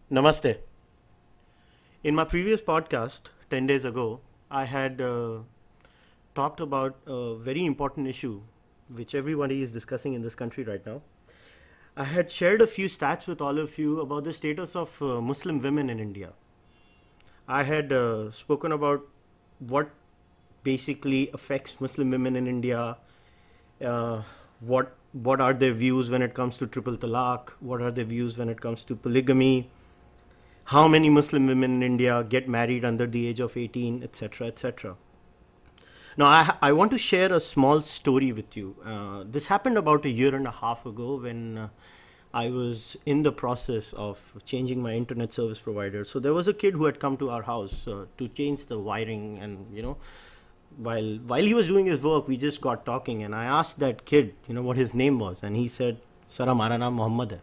Namaste. In my previous podcast, 10 days ago, I had talked about a very important issue which everybody is discussing in this country right now. I had shared a few stats with all of you about the status of Muslim women in India. I had spoken about what basically affects Muslim women in India, uh, what are their views when it comes to triple talaq, what are their views when it comes to polygamy, how many Muslim women in India get married under the age of 18, etc., etc. Now, I want to share a small story with you. This happened about a year and a half ago when I was in the process of changing my internet service provider. So there was a kid who had come to our house to change the wiring, and while he was doing his work, we just got talking, and I asked that kid, what his name was, and he said, "Sir, हमारा नाम मोहम्मद है."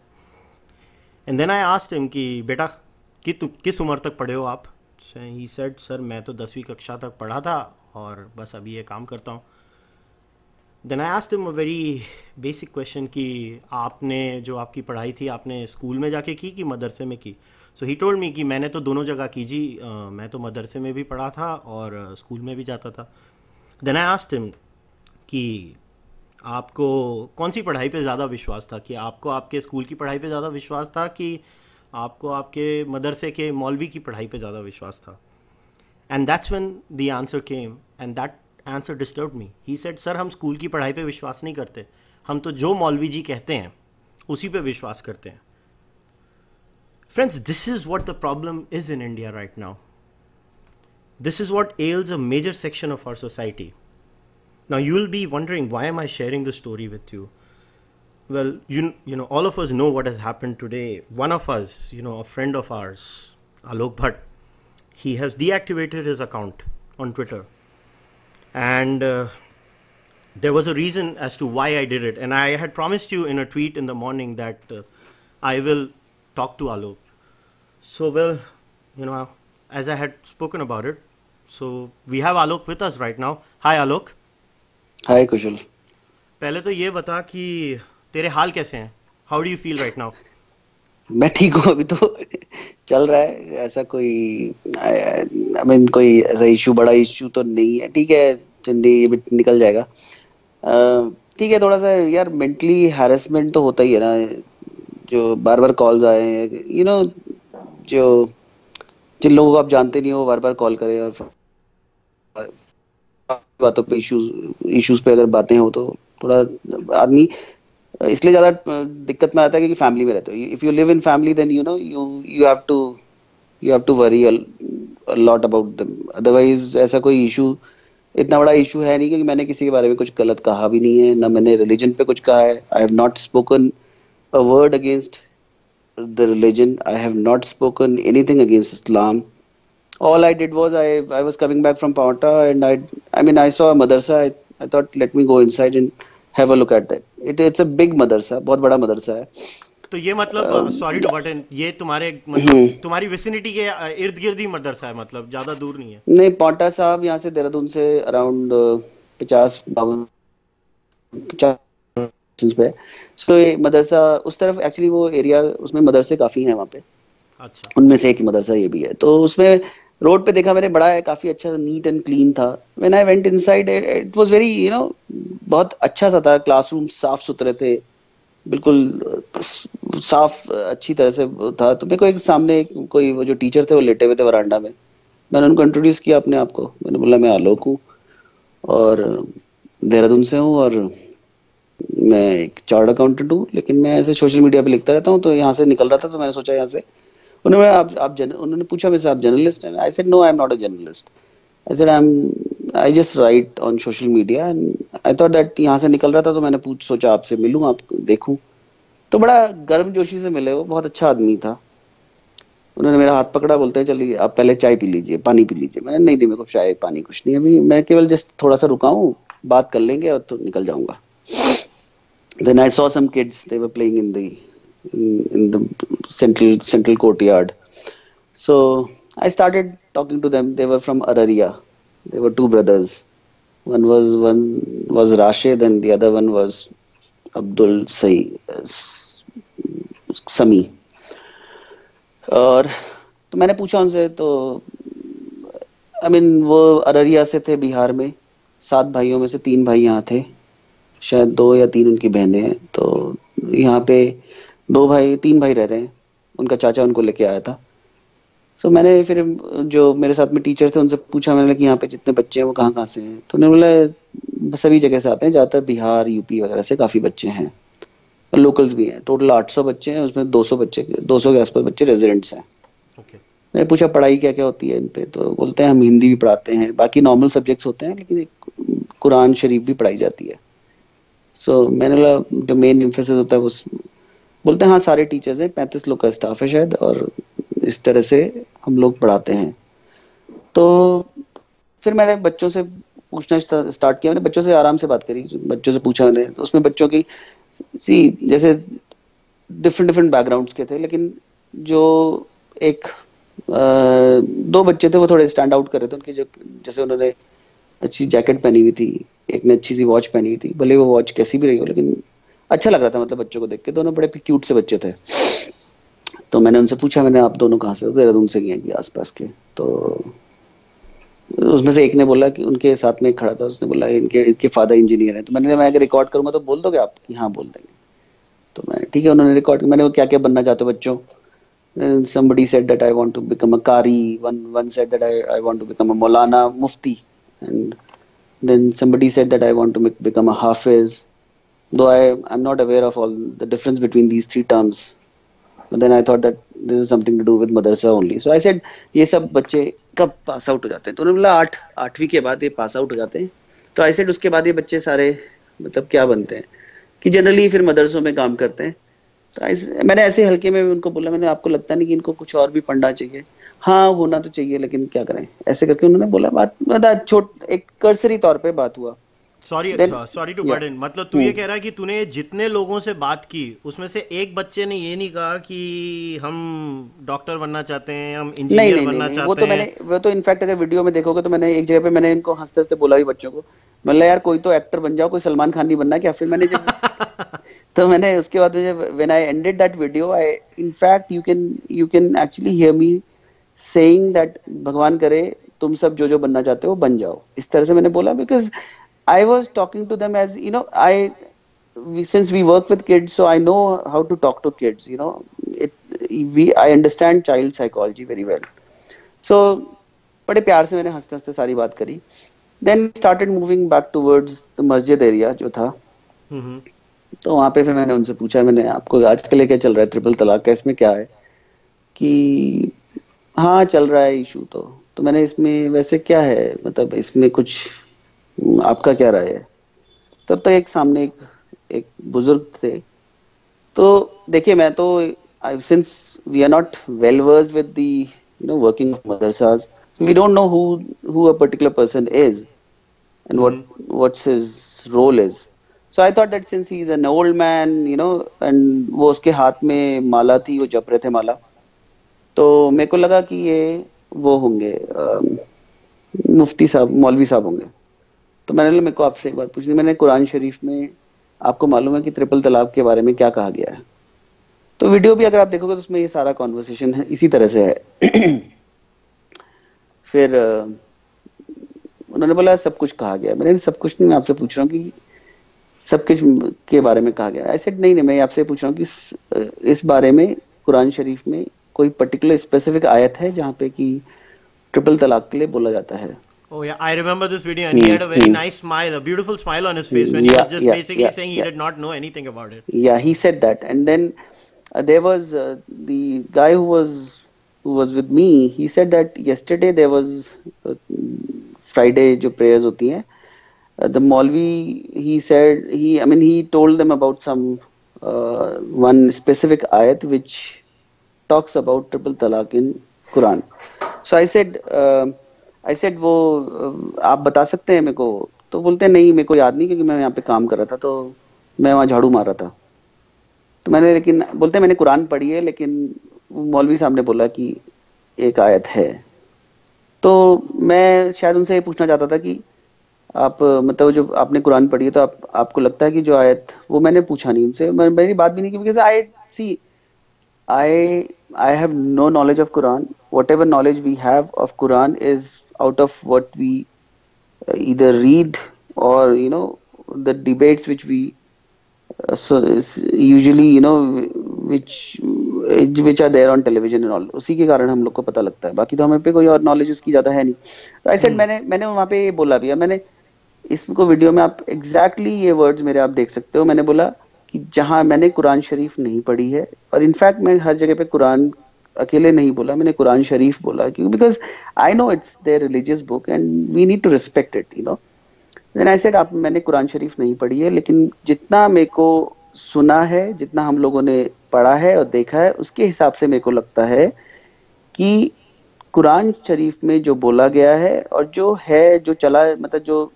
And then I asked him कि बेटा किस उम्र तक पढ़े हो आप? So he said, सर मैं तो 10वीं कक्षा तक पढ़ा था और बस अभी ये काम करता हूँ. Then I asked him a very basic question कि आपने जो आपकी पढ़ाई थी आपने स्कूल में जाके की कि मदरसे में की? So he told me कि मैंने तो दोनों जगह की जी, मैं तो मदरसे में भी पढ़ा था और स्कूल में भी जाता था. Then I asked him कि आपको कौन सी पढ़ाई पे ज़्यादा विश्वास था, कि आपको आपके स्कूल की पढ़ाई पे ज़्यादा विश्वास था कि आपको आपके मदरसे के मौलवी की पढ़ाई पे ज़्यादा विश्वास था? And that's when the answer came and that answer disturb me. He said, sir हम स्कूल की पढ़ाई पे विश्वास नहीं करते, हम तो जो मौलवी जी कहते हैं उसी पे विश्वास करते हैं. Friends, this is what the problem is in India right now. This is what else a major section of our society. Now you will be wondering, why am I sharing this story with you? Well, all of us know what has happened today. One of us, a friend of ours, Alok Bhatt, he has deactivated his account on Twitter, and there was a reason as to why I did it. And I had promised you in a tweet in the morning that I will talk to Alok. So, well, as I had spoken about it, so we have Alok with us right now. Hi, Alok. हाय कुशल। पहले तो ये बता कि तेरे हाल कैसे हैं? How do you feel right now? मैं ठीक हूँ अभी तो चल रहा है। ऐसा कोई आई मीन कोई ऐसा इशू बड़ा इशू तो नहीं है। ठीक है, जिंदगी ये भी निकल जाएगा। ठीक है, थोड़ा सा यार मेंटली हैरेसमेंट तो होता ही है ना, जो बार बार कॉल्स आए हैं, जो जिन लोगों को आप जानते नहीं हो बार बार कॉल करें और बातों पे इश्यूज पे अगर बातें हो तो थोड़ा आदमी इसलिए ज्यादा दिक्कत में आता है क्योंकि फैमिली में रहते हो। If you live in family then you have to worry a lot about them. Otherwise ऐसा कोई इशू, इतना बड़ा इशू है नहीं, क्योंकि मैंने किसी के बारे में कुछ गलत कहा भी नहीं है, ना मैंने रिलीजन पे कुछ कहा है। I have not spoken a word against the religion, I have not spoken anything against Islam. All I did was I was coming back from Paonta, and I saw a madrasa. I thought let me go inside and have a look at that. It's a big madrasa, बहुत बड़ा मदरसा है। तो ये मतलब, sorry to but in, ये तुम्हारे मतलब हम्म, तुम्हारी विसिनिटी के इर्द गिर्द ही मदरसा है, मतलब ज़्यादा दूर नहीं है? नहीं, पाonta साहब यहाँ से देहरादून से अराउंड 50-52 50 पे। सो ये मदरसा उस तरफ, एक्चुअली वो एरिया, उसमें मदरसे काफी हैं वहाँ पे। अच्छा. उनमें से एक मदरसा ये भी है। तो उसमें रोड पे देखा मैंने, बड़ा है, काफी अच्छा, नीट एंड क्लीन था। When I went inside it was very बहुत अच्छा सा था। क्लासरूम साफ सुथरे थे, बिल्कुल साफ अच्छी तरह से था। तो मेरे को एक सामने कोई वो जो टीचर थे वो लेटे हुए थे वरांडा में। मैंने उनको इंट्रोड्यूस किया अपने आप को। मैंने बोला मैं आलोक हूँ और देहरादून से हूँ, और मैं एक चार्ट अकाउंटेंट हूँ, लेकिन मैं ऐसे सोशल मीडिया पे लिखता रहता हूँ। तो यहाँ से निकल रहा था तो मैंने सोचा यहाँ से, उन्होंने पूछा मेरे से, आप जर्नलिस्ट हैं? I said no, I am not a journalist. I said I just write on social media, and I thought that यहाँ से निकल रहा था तो मैंने सोचा आपसे मिलूं, आप देखूं। तो बड़ा गर्मजोशी से मिले, वो बहुत अच्छा आदमी था। उन्होंने मेरा हाथ पकड़ा, बोलते हैं चलिए आप पहले चाय पी लीजिए, पानी पी लीजिए। मैंने नहीं दी, मेरे को चाय पानी कुछ नहीं, अभी मैं केवल जस्ट थोड़ा सा रुका हूँ, बात कर लेंगे और तो निकल जाऊंगा। Then I saw some kids. They were playing in the central courtyard. So I started talking to them. They were from Araria. They were two brothers. One was Rashid, and the other one was Abdul Sami. और तो मैंने पूछा उनसे, तो I mean वो अररिया से थे, बिहार में। 7 भाइयों में से 3 भाई यहाँ थे, शायद 2 या 3 उनकी बहनें हैं। तो यहाँ पे 3 भाई रह रहे हैं, उनका चाचा उनको लेके आया था। सो मैंने फिर जो मेरे साथ में टीचर थे उनसे पूछा मैंने कि यहाँ पे जितने बच्चे हैं वो कहाँ कहाँ से हैं। तो उन्होंने बोला सभी जगह से आते हैं, ज़्यादातर बिहार यूपी वगैरह से काफ़ी बच्चे हैं, लोकल्स भी हैं। टोटल 800 बच्चे हैं, उसमें 200 के आसपास बच्चे रेजिडेंट्स हैं। ओके। मैंने पूछा पढ़ाई क्या क्या होती है इन पे, तो बोलते हैं हम हिंदी भी पढ़ाते हैं, बाकी नॉर्मल सब्जेक्ट्स होते हैं, लेकिन एक कुरान शरीफ भी पढ़ाई जाती है। सो मैंने बोला जो मेन एम्फेसिस होता है वो बोलते हैं हाँ सारे टीचर्स हैं, 35 लोग का स्टाफ है शायद, और इस तरह से हम लोग पढ़ाते हैं। तो फिर मैंने बच्चों से पूछना स्टार्ट किया, मैंने बच्चों से आराम से बात करी, बच्चों से पूछा मैंने, तो उसमें बच्चों की सी जैसे डिफरेंट डिफरेंट बैकग्राउंड्स के थे, लेकिन जो एक 2 बच्चे थे वो थोड़े स्टैंड आउट कर रहे थे। उनकी जो जैसे उन्होंने अच्छी जैकेट पहनी हुई थी, एक ने अच्छी सी वॉच पहनी हुई थी, भले वो वॉच कैसी भी रही हो, लेकिन अच्छा लग रहा था, मतलब बच्चों को देख के। दोनों बड़े क्यूट से बच्चे थे। तो मैंने उनसे पूछा, मैंने आप दोनों कहाँ से हो? देहरादून से ही हैं कि आसपास के। तो उसमें से एक ने बोला कि उनके साथ में एक खड़ा था, उसने बोला इनके इनके फादर इंजीनियर हैं। तो मैं अगर रिकॉर्ड करूंगा तो बोल दोगे आप कि हाँ बोल देंगे? तो मैं ठीक है, उन्होंने रिकॉर्ड, मैंने वो क्या क्या बनना चाहते हो बच्चों। somebody said that I want to become a qari, one said that I want to become a maulana mufti, and then somebody said that I want to become a hafiz, though I'm not aware of all the difference between these 3 terms, but then I thought that this is something to do with madrasa only. So I said ये सब बच्चे कब pass out हो जाते हैं? तो उन्होंने बोला 8वीं के बाद ये पास आउट हो जाते हैं। तो आई सेड उसके बाद ये बच्चे सारे मतलब क्या बनते हैं कि जनरली फिर मदरसों में काम करते हैं। तो मैंने ऐसे हल्के में उनको बोला, मैंने आपको लगता नहीं कि इनको कुछ और भी पढ़ना चाहिए? हाँ होना तो चाहिए, लेकिन क्या करें, ऐसे करके उन्होंने बोला। बात मतलब छोट एक कर्सरी तौर पे बात हुआ। सॉरी, देन अच्छा, सॉरी टू या बर्डन, मतलब तू ये कह रहा है कि तूने जितने लोगों से बात की उसमें से एक बच्चे ने ये नहीं कहा कि हम डॉक्टर बनना चाहते हैं, हम नहीं इंजीनियर नहीं नहीं बनना नहीं, चाहते हैं? वो तो इनफैक्ट अगर वीडियो में देखोगे तो मैंने एक जगह पे मैंने इनको हंसते हंसते बोला भी बच्चों को, मतलब यार कोई तो एक्टर बन जाओ, कोई सलमान खान नहीं बनना क्या? फिर मैंने जब तो मैंने उसके बाद मुझे when I ended that video, I in fact you can actually hear me saying that भगवान करे तुम सब जो जो बनना चाहते हो बन जाओ, इस तरह से मैंने बोला। Because I was talking to them as I since we work with kids, so I know how to talk to kids, I understand child psychology very well. So बड़े प्यार से मैंने हंसते हंसते सारी बात करी। Then started moving back towards the मस्जिद एरिया जो था। हम्म। तो वहां पे फिर मैंने उनसे पूछा, मैंने आपको आजकल ये क्या चल रहा है, ट्रिपल तलाक का, इसमें क्या है? कि हाँ चल रहा है इशू। तो मैंने इसमें वैसे क्या है, मतलब इसमें कुछ आपका क्या राय है? तब तक एक सामने एक बुजुर्ग थे। तो देखिए मैं तो since we are not well versed with the working of मदरसाज, we don't know who a particular person is and hmm. what's his role is. So I thought that since he's an old man, and वो उसके हाथ में माला थी, वो जप रहे थे माला, तो मेरे को लगा कि ये वो होंगे मुफ्ती साहब, मौलवी साहब होंगे। तो मैंने बोला मेरे को आपसे एक बात पूछनी, मैंने कुरान शरीफ में आपको मालूम है कि ट्रिपल तलाक के बारे में क्या कहा गया है? तो वीडियो भी अगर आप देखोगे तो उसमें ये सारा कॉन्वर्सेशन है, इसी तरह से है। फिर उन्होंने बोला सब कुछ कहा गया। मैंने सब कुछ नहीं, मैं आपसे पूछ रहा हूँ कि सब कुछ के बारे में कहा गया। ऐसे नहीं नहीं, मैं आपसे पूछ रहा हूँ कि इस बारे में कुरान शरीफ में कोई पर्टिकुलर स्पेसिफिक आयत है जहाँ पे कि ट्रिपल तलाक के लिए बोला जाता है? Oh yeah, I remember this video, and he had a very nice smile, a beautiful smile on his face when he was just basically saying he did not know anything about it. Yeah, he said that, and then there was the guy who was with me. He said that yesterday there was Friday जो prayers होती हैं, the Maulvi, he said he told them about some one specific ayat which talks about triple talaq in Quran. So I said वो आप बता सकते हैं मेरे को? तो बोलते हैं नहीं मेरे को याद नहीं, क्योंकि मैं यहाँ पे काम कर रहा था, तो मैं वहाँ झाड़ू मार रहा था। तो मैंने लेकिन बोलते हैं मैंने कुरान पढ़ी है, लेकिन मौलवी साहब ने बोला कि एक आयत है। तो मैं शायद उनसे ये पूछना चाहता था कि आप मतलब जो आपने कुरान पढ़ी है, तो आपको लगता है कि जो आयत, वो मैंने पूछा नहीं उनसे, मेरी बात भी नहीं की, because I see I have no knowledge of Quran. Whatever knowledge we have of Quran is out of what we either read or the debates which we so it's usually which are there on television and all. उसी के कारण हम लोग को पता लगता है, बाकी तो हमें पे कोई और नॉलेज उसकी ज्यादा है नहीं। आई सेड, मैंने वहाँ पे ये बोला भी है, मैंने इसको वीडियो में आप एग्जैक्टली ये वर्ड्स मेरे आप देख सकते हो। मैंने बोला कि जहां मैंने कुरान शरीफ नहीं पढ़ी है, और इनफैक्ट मैं हर जगह पे कुरान अकेले नहीं बोला, मैंने कुरान शरीफ बोला, क्योंकि because I know it's their religious book and we need to respect it, then I said, आप मैंने कुरान शरीफ नहीं पढ़ी है, लेकिन जितना मेरे को सुना है, जितना हम लोगों ने पढ़ा है और देखा है, उसके हिसाब से मेरे को लगता है कि कुरान शरीफ में जो बोला गया है और जो है, जो चला, मतलब जो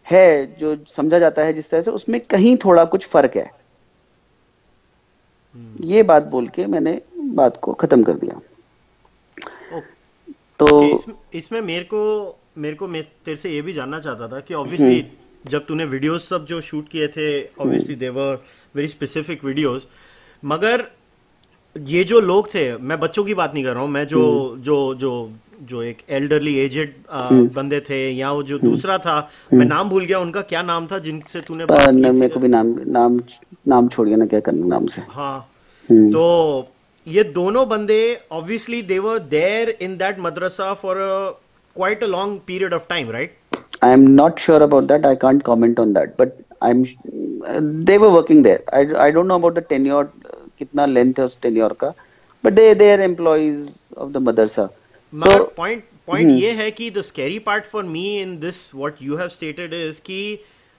है, जो समझा जाता है जिस तरह से, उसमें कहीं थोड़ा कुछ फर्क है। ये बात बोल के मैंने बात को खत्म कर दिया। तो इसमें मैं तेरे से ये भी जानना चाहता था कि ऑब्वियसली जब तूने वीडियोस सब जो शूट किए थे, obviously they were very specific videos, मगर ये जो लोग थे, मैं बच्चों की बात नहीं कर रहा हूँ, मैं जो एक एल्डरली एजेड बंदे थे, या वो जो दूसरा था, मैं नाम भूल गया उनका, क्या नाम था जिनसे तूने बात की? मेरे को भी नाम छोड़िए ना, क्या करना नाम से। हाँ, तो ये दोनों बंदे obviously they were there in that मदरसा for quite a long period of time, right? I am not sure about that. I can't comment on that. But they were working there. I don't know about the tenure, कितना length है उस tenure का. But they are employees of the madrasa. मगर point ये है कि the scary part for me in this what you have stated is कि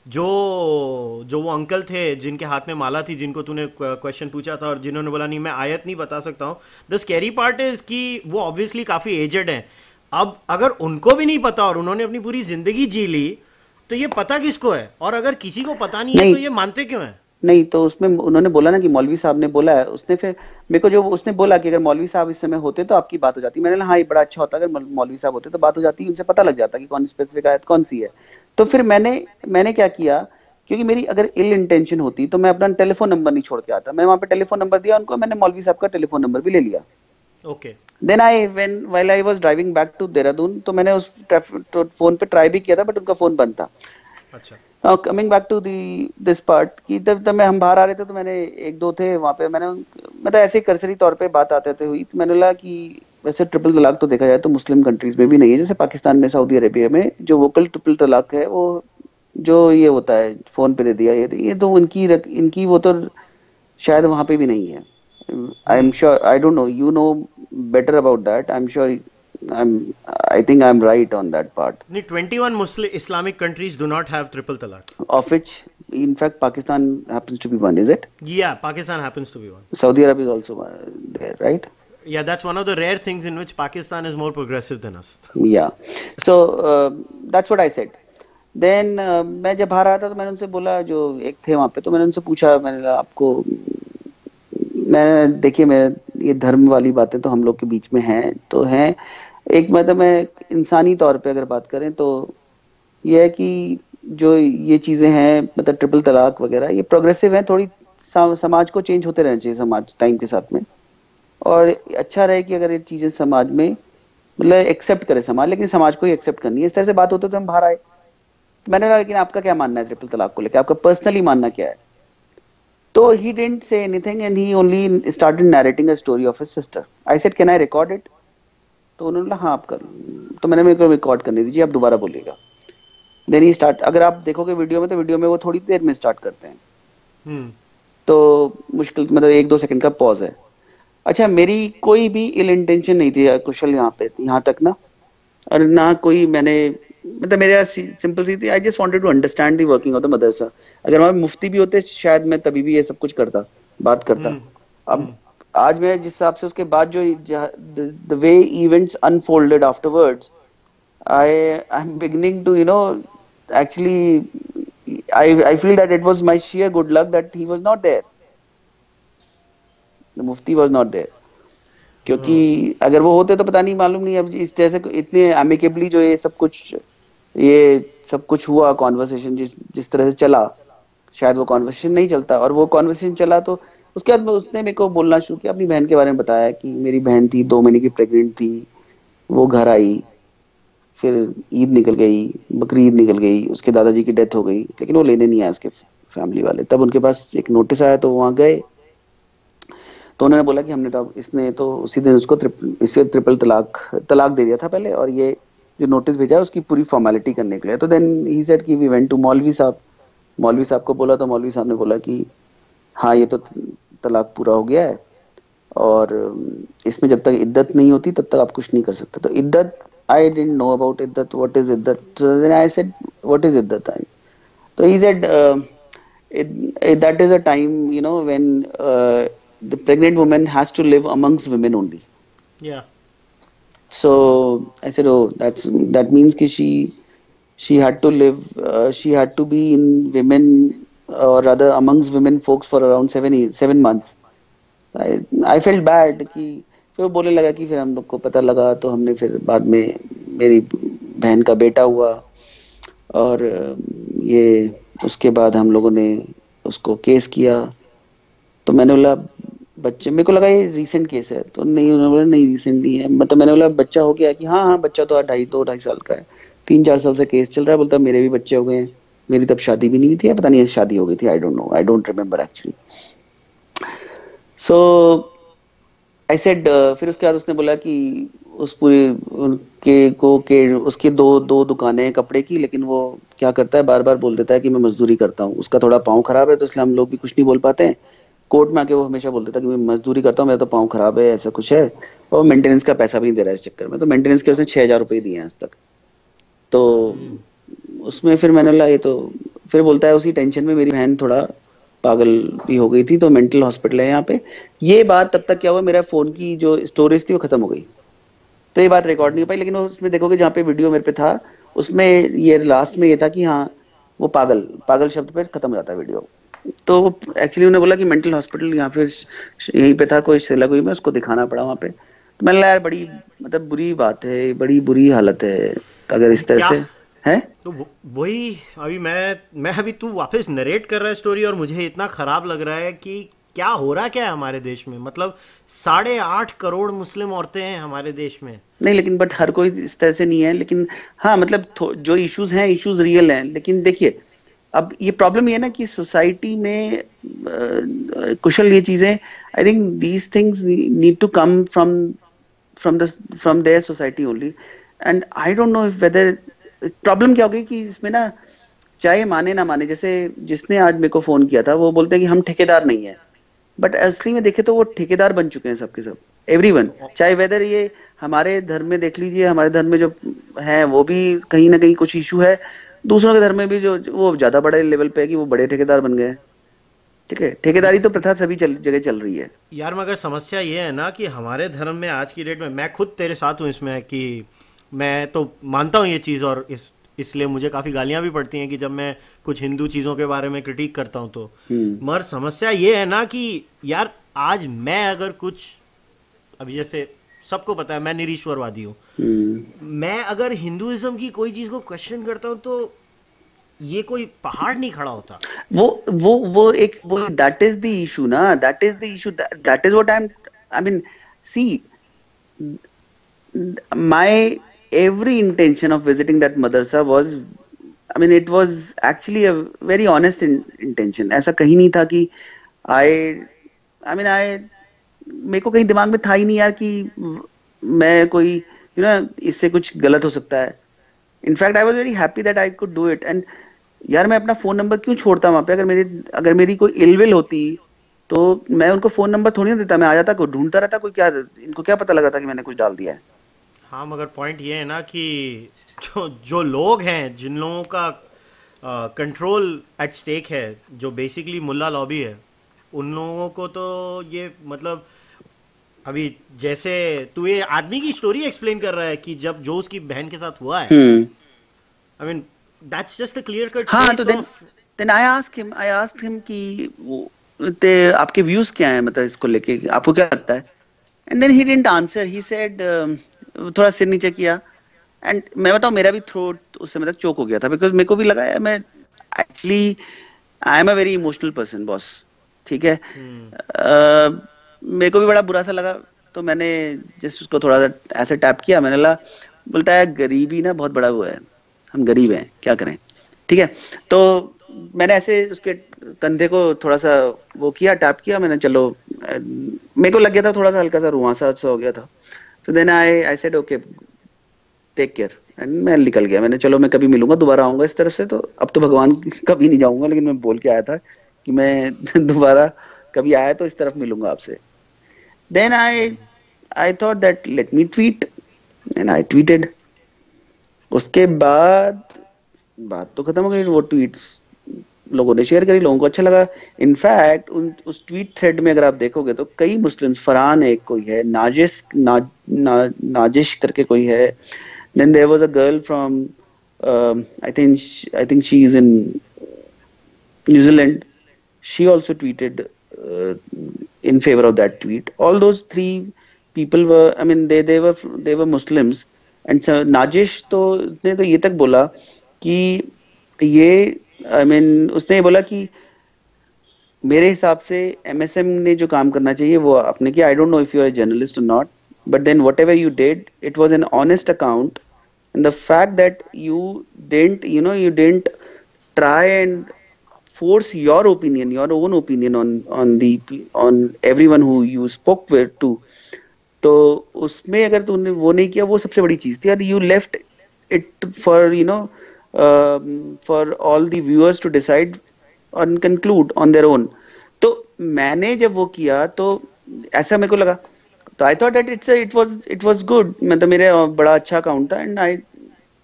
जो वो अंकल थे जिनके हाथ में माला थी, जिनको तूने क्वेश्चन पूछा था और जिन्होंने बोला नहीं मैं आयत नहीं बता सकता हूँ, द स्कैरी पार्ट इज कि वो ऑब्वियसली काफी एजेड हैं। अब अगर उनको भी नहीं पता और उन्होंने अपनी पूरी जिंदगी जी ली, तो ये पता किसको है? और अगर किसी को पता नहीं है तो ये मानते क्यों है? नहीं, तो उसमें उन्होंने बोला ना कि मौलवी साहब ने बोला है, उसने फिर मेरे को जो उसने बोला कि अगर मौलवी साहब इस समय होते तो आपकी बात हो जाती। मैंने कहा हाँ, ये बड़ा अच्छा होता, अगर मौलवी साहब होते तो बात हो जाती, उनसे पता लग जाता कि कौन स्पेसिफिक आयत कौन सी है। तो फिर मैंने क्या किया, क्योंकि मेरी अगर इल इंटेंशन होती तो मैं अपना टेलीफोन नंबर नहीं छोड़ के आता। मैं वहां पे टेलीफोन नंबर दिया उनको, मैंने मौलवी साहब का टेलीफोन नंबर भी ले लिया। Okay. Then while I was driving back to Dehradun, तो मैंने उस फोन पे ट्राई भी किया था, बट उनका फोन बंद था। अच्छा। Coming back to this part कि तब हम बाहर आ रहे थे, तो मैंने एक दो थे वहाँ पे, मैंने मतलब ऐसे करसरी तौर पे बात आते हुई, तो मैंने लगा कि वैसे ट्रिपल तलाक तो देखा जाए तो मुस्लिम कंट्रीज में भी नहीं है, जैसे पाकिस्तान में, सऊदी अरेबिया में जो वोकल ट्रिपल तलाक है, वो जो ये होता है फोन पे दे दिया, ये तो इनकी वो तो शायद वहाँ पे भी नहीं है। I am sure, I don't know, you know better about that. I'm sure, I think I'm right on that part. 21 Muslim Islamic countries do not have triple talaq. Of which, in fact, Pakistan happens to be one, is it? Yeah, Pakistan happens to be one. Saudi Arabia is also there, right? Yeah, that's one of the rare things in which Pakistan is more progressive than us. Yeah. So, that's what I said. Then, मैं जब बाहर आया था तो मैंने उनसे बोला, जो एक थे वहाँ पे, तो मैंने उनसे पूछा, मैंने आपको, मैं देखिए, मैं ये धर्म वाली बातें तो हम लोग के बीच में हैं तो हैं, एक मतलब मैं इंसानी तौर पे अगर बात करें तो ये है कि जो ये चीजें हैं, मतलब ट्रिपल तलाक वगैरह, ये प्रोग्रेसिव है, थोड़ी समाज को चेंज होते रहना चाहिए समाज टाइम के साथ में, और अच्छा रहे कि अगर ये चीजें समाज में मतलब एक्सेप्ट करे समाज, लेकिन समाज को ही एक्सेप्ट करनी है। इस तरह से बात होते तो हम बाहर आए। मैंने कहा लेकिन आपका क्या मानना है ट्रिपल तलाक को लेकर, आपका पर्सनली मानना क्या है? तो he didn't say anything and he only started narrating a story of his sister. I said, can I record it? तो उन्होंने बोला हाँ आप कर। तो मैंने मेरे को रिकॉर्ड करने दीजिए, आप दोबारा बोलिएगा। Then he start, अगर आप देखोगे वीडियो में तो वीडियो में वो थोड़ी देर में स्टार्ट करते हैं। तो मुश्किल मतलब 1-2 सेकंड का पॉज है। अच्छा, मेरी कोई भी इल इंटेंशन नहीं थी कुशल यहाँ तक ना, और ना कोई मैंने, मतलब मेरा सिंपल सी थी, I just wanted to understand the working of the मदरसा। अगर हमारे मुफ्ती भी होते शायद मैं तभी भी ये सब कुछ करता, बात करता। अब आज मैं जिस हिसाब से उसके बाद जो the way events unfolded afterwards, I am beginning to actually I feel that it was my sheer good luck that he was not there. The Mufti was not there. क्योंकि अगर वो होते तो पता नहीं, मालूम नहीं अब इस तरह से इतने एमिकेबली जो ये सब कुछ हुआ, कॉन्वर्सेशन जिस तरह से चला, शायद वो कॉन्वर्सेशन नहीं चलता। और वो कॉन्वर्सेशन चला तो उसके बाद उसने मेरे को बोलना शुरू किया, अपनी बहन के बारे में बताया कि मेरी बहन थी 2 महीने की प्रेग्नेंट थी, वो घर आई, फिर ईद निकल गई, बकरी ईद निकल गई, उसके दादाजी की डेथ हो गई, लेकिन वो लेने नहीं आए उसके फैमिली वाले। तब उनके पास एक नोटिस आया तो वहाँ गए, तो उन्होंने बोला कि हमने तो इसने तो उसी दिन उसको इससे ट्रिपल तलाक तलाक दे दिया था पहले, और ये जो नोटिस भेजा है उसकी पूरी फॉर्मेलिटी करने के लिए। तो देन ही सेड कि वी वेंट टू मौलवी साहब, मौलवी साहब को बोला तो मौलवी साहब ने बोला कि हाँ ये तो तलाक पूरा हो गया है, और इसमें जब तक इद्दत नहीं होती तब तक आप कुछ नहीं कर सकते। तो इद्दत, आई डिडंट नो अबाउट इद्दत, व्हाट इज इद्दत, so then I said what is इद्दत? So he said that is a time, you know, when the pregnant woman has to live amongst women only. Yeah. So I said, oh, that means कि she had to live, she had to be in women, or rather amongst women folks for around 7 months. I felt bad कि फिर वो बोलने लगा कि फिर हम लोग को पता लगा, तो हमने फिर बाद में, मेरी बहन का बेटा हुआ, और ये उसके बाद हम लोगों ने उसको केस किया। तो मैंने बोला बच्चे, मेरे को लगा ये रीसेंट केस है, तो नहीं, उन्होंने बोला नहीं रीसेंट नहीं है। मतलब मैंने बोला बच्चा हो गया कि हाँ हाँ बच्चा तो 2-2.5 साल का है, 3-4 साल से केस चल रहा है। बोलता मेरे भी बच्चे हो गए हैं, मेरी तब शादी भी नहीं हुई थी, पता नहीं शादी हो गई थी, आई don't no, I don't remember actually. So I said, फिर उसके बाद उसने बोला कि उस पूरी के उसकी दो दुकानें हैं कपड़े की, लेकिन वो क्या करता है, बार बार बोल देता है कि मैं मजदूरी करता हूँ। उसका थोड़ा पाँव खराब है, तो इसलिए हम लोग भी कुछ नहीं बोल पाते हैं। कोर्ट में आके वो हमेशा बोल देता है कि मैं मजदूरी करता हूँ, मेरा तो पाँव खराब है, ऐसा कुछ है, और मेंटेनेंस का पैसा भी नहीं दे रहा है इस चक्कर में। तो मेंटेनेंस के उसने 6,000 रुपये दिए हैं आज तक। तो उसमें फिर मैंने बोला ये तो, फिर बोलता है उसी टेंशन में मेरी बहन थोड़ा पागल भी हो गई थी, तो मेंटल हॉस्पिटल है यहाँ पे। ये बात तब तक क्या हुआ, मेरा फोन की जो स्टोरेज थी वो खत्म हो गई, तो ये बात रिकॉर्ड नहीं हो पाई। लेकिन वो उसमें देखोगे जहाँ पे वीडियो मेरे पे था, उसमें ये लास्ट में ये था कि हाँ वो पागल पागल शब्द पे खत्म हो जाता है वीडियो। तो एक्चुअली उन्होंने बोला कि मेंटल हॉस्पिटल यहाँ फिर यहीं पे था, कोई सिला कोई में, उसको दिखाना पड़ा वहाँ पे। तो मैंने लगा यार बड़ी मतलब बुरी बात है, बड़ी बुरी हालत है अगर इस तरह क्या से है। तो वही अभी मैं अभी तू वापस नरेट कर रहा है स्टोरी, और मुझे इतना खराब लग रहा है कि क्या हो रहा क्या है हमारे देश में। मतलब 8.5 करोड़ मुस्लिम औरतें हैं हमारे देश में। नहीं लेकिन बट हर कोई इस तरह से नहीं है, लेकिन हाँ मतलब जो इश्यूज हैं, इश्यूज रियल हैं। लेकिन देखिए अब ये प्रॉब्लम ये है ना कि सोसाइटी में कुशल ये चीजें, I think these things need to come from their society only. And I don't know if whether, problem क्या होगी कि इसमें ना, चाहे माने ना माने, जैसे जिसने आज मेरे को फोन किया था वो बोलते हैं कि हम ठेकेदार नहीं है, बट असली में देखे तो वो ठेकेदार बन चुके हैं सबके सब, एवरीवन। चाहे वेदर ये हमारे धर्म में देख लीजिए, हमारे धर्म में जो है वो भी कहीं ना कहीं कुछ इशू है, दूसरों के धर्म में भी जो वो ज्यादा बड़े लेवल पे है कि वो बड़े ठेकेदार बन गए। ठीक है, ठेकेदारी तो प्रथा सभी जगह चल रही है यार। मगर समस्या ये है ना कि हमारे धर्म में आज की डेट में, मैं खुद तेरे साथ हूँ इसमें, कि मैं तो मानता हूँ ये चीज़, और इसलिए मुझे काफ़ी गालियाँ भी पड़ती हैं कि जब मैं कुछ हिंदू चीज़ों के बारे में क्रिटिक करता हूँ तो। मगर समस्या ये है ना कि यार आज मैं अगर कुछ, अभी जैसे सबको पता है मैं निरीश्वरवादी हूँ, मैं अगर हिंदुइज्म की कोई चीज़ को क्वेश्चन करता हूँ तो ये कोई पहाड़ नहीं खड़ा होता। वो एक वो दैट इज द इशू ना, that is the issue, that is what I mean see my every intention of visiting that madrasa was, I mean it was actually a very honest intention. ऐसा कहीं नहीं था कि I mean मेरे को कहीं दिमाग में था ही नहीं यार कि मैं कोई इससे कुछ गलत हो सकता है। In fact I was very happy that I could do it. And यार मैं अपना फोन नंबर क्यों छोड़ता वहां पे, अगर मेरी कोई इलविल होती तो मैं उनको फोन नंबर थोड़ी ना देता, मैं आ जाता, कोई ढूंढता रहता, कोई क्या, इनको क्या पता लगा था कि मैंने कुछ डाल दिया है। हाँ मगर पॉइंट ये है ना कि जो लोग हैं, जिन लोगों का कंट्रोल एट स्टेक है, जो बेसिकली मुल्ला लॉबी है, उन लोगों को तो ये मतलब, अभी जैसे तू ये आदमी की स्टोरी एक्सप्लेन कर रहा है कि जब जो उसकी बहन के साथ हुआ है, I mean that's just a clear cut. हाँ तो देन आई आस्क्ड हिम कि आपके व्यूज क्या हैं, मतलब इसको लेके आपको क्या लगता है। And then he didn't answer, he said, थोड़ा सिर नीचे किया। एंड मैं बताऊं मेरा भी थ्रोट उस समय तक चोक हो गया था, बिकॉज मेरे को भी लगा यार मैं actually I am a very emotional person boss. ठीक है। हम्म। मेरे को भी बड़ा बुरा सा लगा, तो मैंने जस्ट उसको थोड़ा सा ऐसे टैप किया, मैंने बोला, बोलता है गरीबी ना बहुत बड़ा वो है, हम गरीब हैं क्या करें। ठीक है, तो मैंने ऐसे उसके कंधे को थोड़ा सा वो किया, टैप किया मैंने, चलो मेरे को लग गया था थोड़ा सा हल्का सा रुआंसा सा हो गया था। तो then I said okay, take care, and मैं निकल गया। मैंने चलो मैं कभी मिलूंगा दोबारा आऊंगा इस तरफ से, तो अब तो भगवान कभी नहीं जाऊंगा, लेकिन मैं बोल के आया था कि मैं दोबारा कभी आया तो इस तरफ मिलूंगा आपसे। Then I thought that let me tweet, and I tweeted. उसके बाद बात तो खत्म हो गई, वो ट्वीट्स लोगों ने शेयर करी, लोगों को अच्छा लगा। इनफैक्ट उस ट्वीट थ्रेड में अगर आप देखोगे तो कई मुस्लिम्स, फरहान एक कोई है, नाजिश करके कोई है, then there was a girl from I think she is in New Zealand. She also tweeted in favor of that tweet. All those three people were, I mean, they were Muslims. And so Nazish तो उसने तो ये तक बोला कि ये, I mean उसने ये बोला कि मेरे हिसाब से एमएसएम ने जो काम करना चाहिए वो आपने किया। I don't know if you are a journalist or not, but then whatever you did it was an honest account, and the fact that you didn't try and force your own opinion on everyone who you spoke with to, तो उसमें अगर तूने वो नहीं किया, वो सबसे बड़ी चीज थी। और you left it for for all the viewers to decide और कंक्लूड ऑन देयर ओन। तो मैंने जब वो किया तो ऐसा मेरे को लगा, तो आई thought that it was good, मतलब मेरे बड़ा अच्छा अकाउंट था, एंड आई,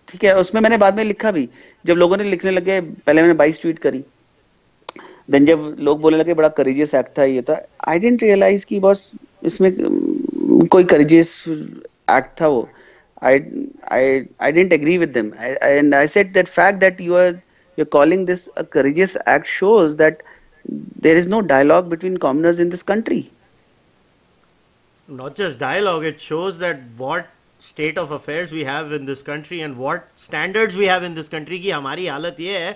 ठीक है। उसमें मैंने बाद में लिखा भी, जब लोगों ने लिखने लगे, पहले मैंने 22 ट्वीट करी, देन जब लोग बोलने लगे बड़ा करेजियस एक्ट था ये था, आई डिडंट रियलाइज कि बॉस इसमें कोई करेजियस एक्ट था वो। I I didn't agree with them. And I said that fact that you're calling this a courageous act shows that there is no dialogue between commoners in this country. Not just dialogue, it shows that what state of affairs we have in this country and what standards we have in this country की हमारी हालत ये है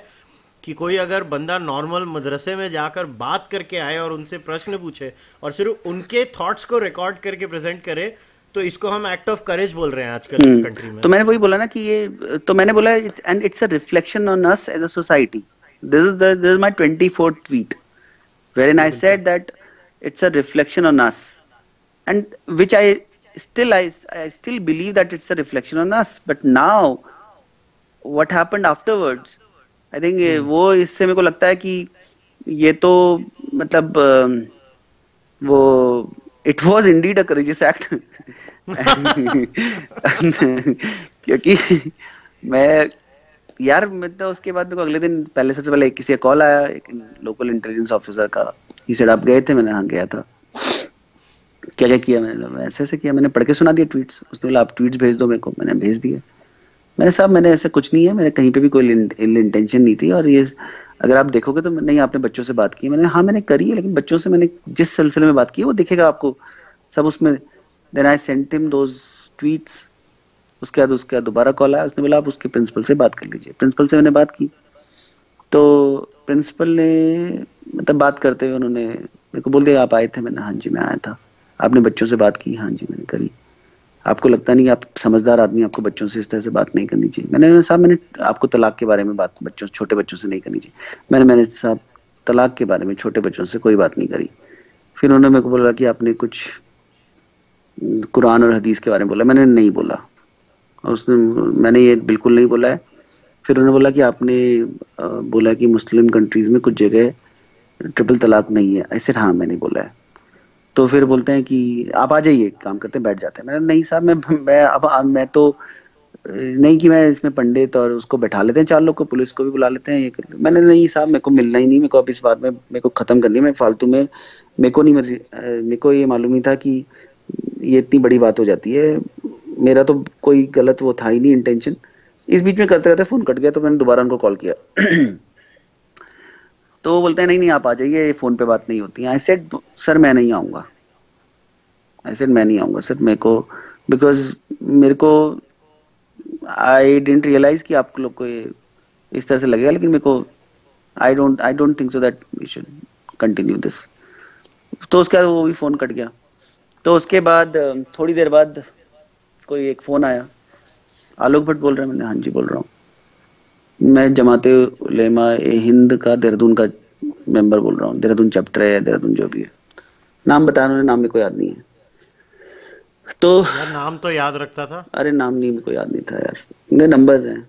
कि कोई अगर बंदा normal मदरसे में जाकर बात करके आए और उनसे प्रश्न पूछे और सिर्फ उनके थॉट्स को रिकॉर्ड करके प्रेजेंट करे, तो इसको हम एक्ट ऑफ करेज बोल रहे हैं आजकल इस कंट्री में। तो मैंने वही बोला ना कि ये, तो मैंने बोला and it's a reflection on us as a society. This is my 24th tweet wherein I said that it's a reflection on us, and which I still believe that it's a reflection on us. But now what happened afterwards, I think वो इससे मेरे को लगता है कि ये तो मतलब वो it was indeed a courageous act क्योंकि मैं यार, मैं तो उसके बाद मेरे को अगले दिन पहले सबसे पहले किसी का कॉल आया, एक लोकल इंटेलिजेंस ऑफिसर का। ही सेड आप गए थे? मैंने हाँ गया था। क्या क्या किया? मैंने ऐसे ऐसे किया, मैंने पढ़ के सुना दिया ट्वीट्स। उसने बोला आप ट्वीट्स भेज दो मेरे को, मैंने भेज दिए। मैंने साहब मैंने ऐसा कुछ नहीं है, मैंने कहीं पे भी कोई इल इंटेंशन नहीं थी। और ये अगर आप देखोगे तो नहीं, आपने बच्चों से बात की? मैंने हाँ मैंने करी है, लेकिन बच्चों से मैंने जिस सिलसिले में बात की है वो दिखेगा आपको सब उसमें। Then I sent him those tweets. उसके बाद दोबारा कॉल आया, उसने बोला आप उसके प्रिंसिपल से बात कर लीजिए। प्रिंसिपल से मैंने बात की, तो प्रिंसिपल ने मतलब बात करते हुए उन्होंने मेरे को बोल दिया आप आए थे? मैंने हाँ जी मैं आया था। आपने बच्चों से बात की? हाँ जी मैंने करी। आपको लगता नहीं, आप समझदार आदमी, आपको बच्चों से इस तरह से बात नहीं करनी चाहिए? मैंने साहब मैंने आपको तलाक के बारे में बात बच्चों, छोटे बच्चों से नहीं करनी चाहिए। मैंने साहब तलाक के बारे में छोटे बच्चों से कोई बात नहीं करी। फिर उन्होंने मेरे को बोला कि आपने कुछ कुरान और हदीस के बारे में बोला। मैंने नहीं बोला, उसने मैंने ये बिल्कुल नहीं बोला है। फिर उन्होंने बोला कि आपने बोला कि मुस्लिम कंट्रीज में कुछ जगह ट्रिपल तलाक नहीं है। ऐसे हाँ मैंने बोला है। तो फिर बोलते हैं कि आप आ जाइए, काम करते हैं, बैठ जाते हैं। मैंने नहीं साहब मैं तो नहीं कि मैं इसमें पंडित और उसको बैठा लेते हैं 4 लोग को, पुलिस को भी बुला लेते हैं, ये मैंने नहीं साहब मेरे को मिलना ही नहीं, मेरे को अब इस बात में मेरे को खत्म करनी है। मैं फालतू में मेरे को ये मालूम नहीं था कि ये इतनी बड़ी बात हो जाती है। मेरा तो कोई गलत वो था ही नहीं इंटेंशन। इस बीच में करते करते फोन कट गया, तो मैंने दोबारा उनको कॉल किया तो वो बोलते हैं नहीं नहीं आप आ जाइए, फोन पे बात नहीं होती। आई सेड सर मैं नहीं आऊंगा। आई सेड मैं नहीं आऊंगा सर, मेरे को बिकॉज मेरे को आई डिडंट रियलाइज कि आप लोग को ये इस तरह से लगेगा, लेकिन मेरे को I don't think so that we should continue this. तो उसके बाद वो भी फोन कट गया। तो उसके बाद थोड़ी देर बाद कोई एक फोन आया, आलोक भट्ट बोल रहे हैं? मैंने हाँ जी बोल रहा हूँ, मैं जमाते उलेमा ए हिंद का देहरादून का मेंबर बोल रहा हूँ, देहरादून चैप्टर है, देहरादून जो भी है, नाम बताया उन्होंने, नाम मेरे को याद नहीं है। तो यार नाम तो याद रखता था। अरे नाम नहीं, मेरे को याद नहीं था यार, मेरे नंबर्स हैं,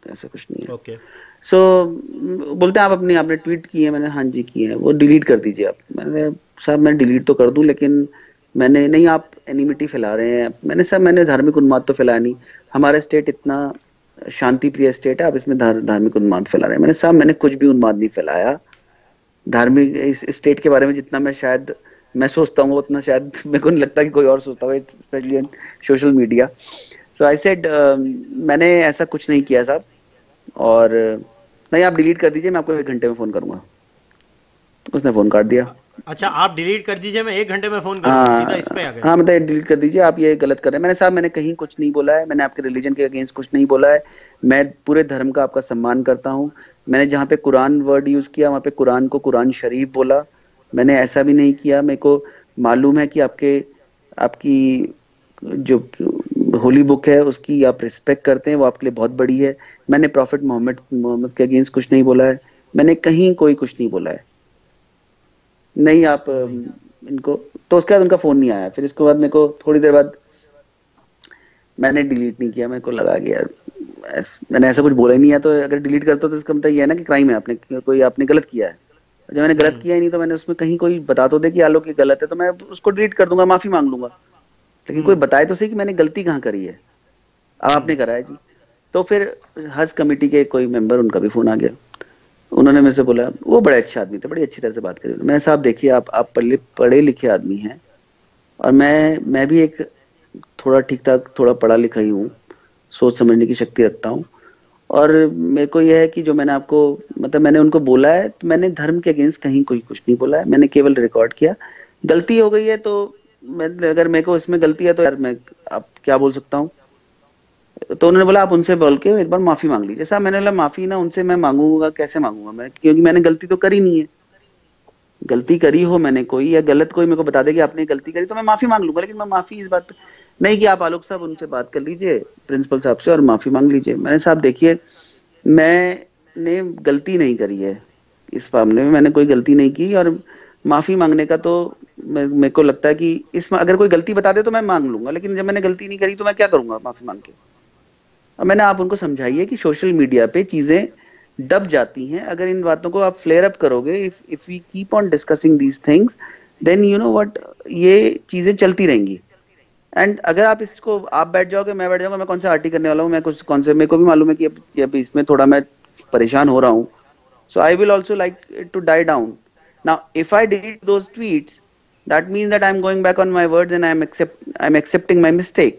ऐसा कुछ नहीं है। ओके। सो बोलते हैं आप अपनी आपने ट्वीट की है? मैंने हाँ जी की है, वो डिलीट कर दीजिए आप। मैंने साहब मैं डिलीट तो कर दूं, लेकिन मैंने नहीं, आप एनिमिटी फैला रहे हैं। मैंने साहब मैंने धार्मिक उन्माद तो फैलाया नहीं, हमारा स्टेट इतना शांति प्रिय स्टेट है, आप इसमें धार्मिक उन्माद फैला रहे हैं। मैंने साहब मैंने कुछ भी उन्माद नहीं फैलाया। धार्मिक इस स्टेट के बारे में जितना मैं सोचता हूँ उतना शायद मेरे को नहीं लगता कि कोई और सोचता होगा, specially on social media. So I said मैंने ऐसा कुछ नहीं किया साहब, और नहीं आप डिलीट कर दीजिए, मैं आपको 1 घंटे में फोन करूंगा। तो उसने फोन काट दिया। अच्छा, आप डिलीट कर दीजिए, मैं 1 घंटे में फ़ोन करूंगा, सीधा इस पे आ हाँ गए। हाँ, मतलब डिलीट कर दीजिए, आप ये गलत कर रहे हैं। मैंने साहब मैंने कहीं कुछ नहीं बोला है, मैंने आपके रिलीजन के अगेंस्ट कुछ नहीं बोला है, मैं पूरे धर्म का आपका सम्मान करता हूँ। मैंने जहाँ पे कुरान वर्ड यूज किया वहाँ पे कुरान को कुरान शरीफ बोला, मैंने ऐसा भी नहीं किया। मेरे को मालूम है कि आपकी जो होली बुक है उसकी आप रिस्पेक्ट करते हैं, वो आपके लिए बहुत बड़ी है। मैंने प्रॉफिट मोहम्मद के अगेंस्ट कुछ नहीं बोला है, मैंने कहीं कोई कुछ नहीं बोला है। नहीं आप नहीं। इनको, तो उसके बाद उनका फोन नहीं आया। फिर इसके बाद मेरे को थोड़ी देर बाद, मैंने डिलीट नहीं किया, मेरे को लगा कि यार मैंने ऐसा कुछ बोला ही नहीं है, तो अगर डिलीट करता तो इसका मतलब ये है ना कि क्राइम है, आपने गलत किया है। जब मैंने गलत हम्म। किया ही नहीं, तो मैंने उसमें कहीं कोई बता तो दे कि आलोक ये गलत है, तो मैं उसको डिलीट कर दूंगा, माफी मांग लूंगा। लेकिन कोई हम्म। बताए तो सही कि मैंने गलती कहाँ करी है। अब हम्म। आपने करा है जी। तो फिर हज कमेटी के कोई मेंबर, उनका भी फोन आ गया। उन्होंने मेरे से बोला, वो बड़े अच्छे आदमी थे, बड़ी अच्छी तरह से बात करी। मैंने साहब देखिए, आप पढ़े लिखे आदमी हैं, और मैं भी एक थोड़ा ठीक ठाक थोड़ा पढ़ा लिखा ही हूँ, सोच समझने की शक्ति रखता हूँ। और मेरे को यह है कि जो मैंने आपको, मतलब मैंने उनको बोला है, तो मैंने धर्म के अगेंस्ट कहीं कोई कुछ नहीं बोला है, मैंने केवल रिकॉर्ड किया। गलती हो गई है तो मैं, अगर मेरे को इसमें गलती है तो यार मैं आप क्या बोल सकता हूँ। तो उन्होंने बोला आप उनसे बोल के एक बार माफी मांग लीजिए। साहब मैंने बोला माफी ना उनसे मैं मांगूंगा, कैसे मांगूंगा मैं, क्योंकि मैंने गलती तो करी नहीं है। गलती करी हो मैंने कोई, या गलत कोई मेरे को बता दे कि आपने गलती करी, तो मैं माफी मांग लूंगा, लेकिन मैं माफी इस बात पे नहीं कि आप आलोक साहब उनसे बात कर लीजिए, प्रिंसिपल साहब से, और माफी मांग लीजिए। मैंने साहब देखिए, मैंने गलती नहीं करी है, इस मामले में मैंने कोई गलती नहीं की। और माफी मांगने का तो मेरे को लगता है कि इस अगर कोई गलती बता दे तो मैं मांग लूंगा, लेकिन जब मैंने गलती नहीं करी तो मैं क्या करूंगा माफी मांग के। और मैंने आप उनको समझाइए कि सोशल मीडिया पे चीजें दब जाती हैं, अगर इन बातों को आप फ्लेयर अप करोगे, if we keep on discussing these things, then you know what, ये चीजें चलती रहेंगी। एंड अगर आप इसको आप बैठ जाओगे, मैं बैठ जाऊंगा, मैं कौन सा आर्टी करने वाला हूँ, मैं कुछ कौन से, मेरे को भी मालूम है कि अब इसमें थोड़ा मैं परेशान हो रहा हूँ। So I will also like it to die down. Now if I delete those tweets, that means that I'm going back on my words, and I'm accepting my mistake,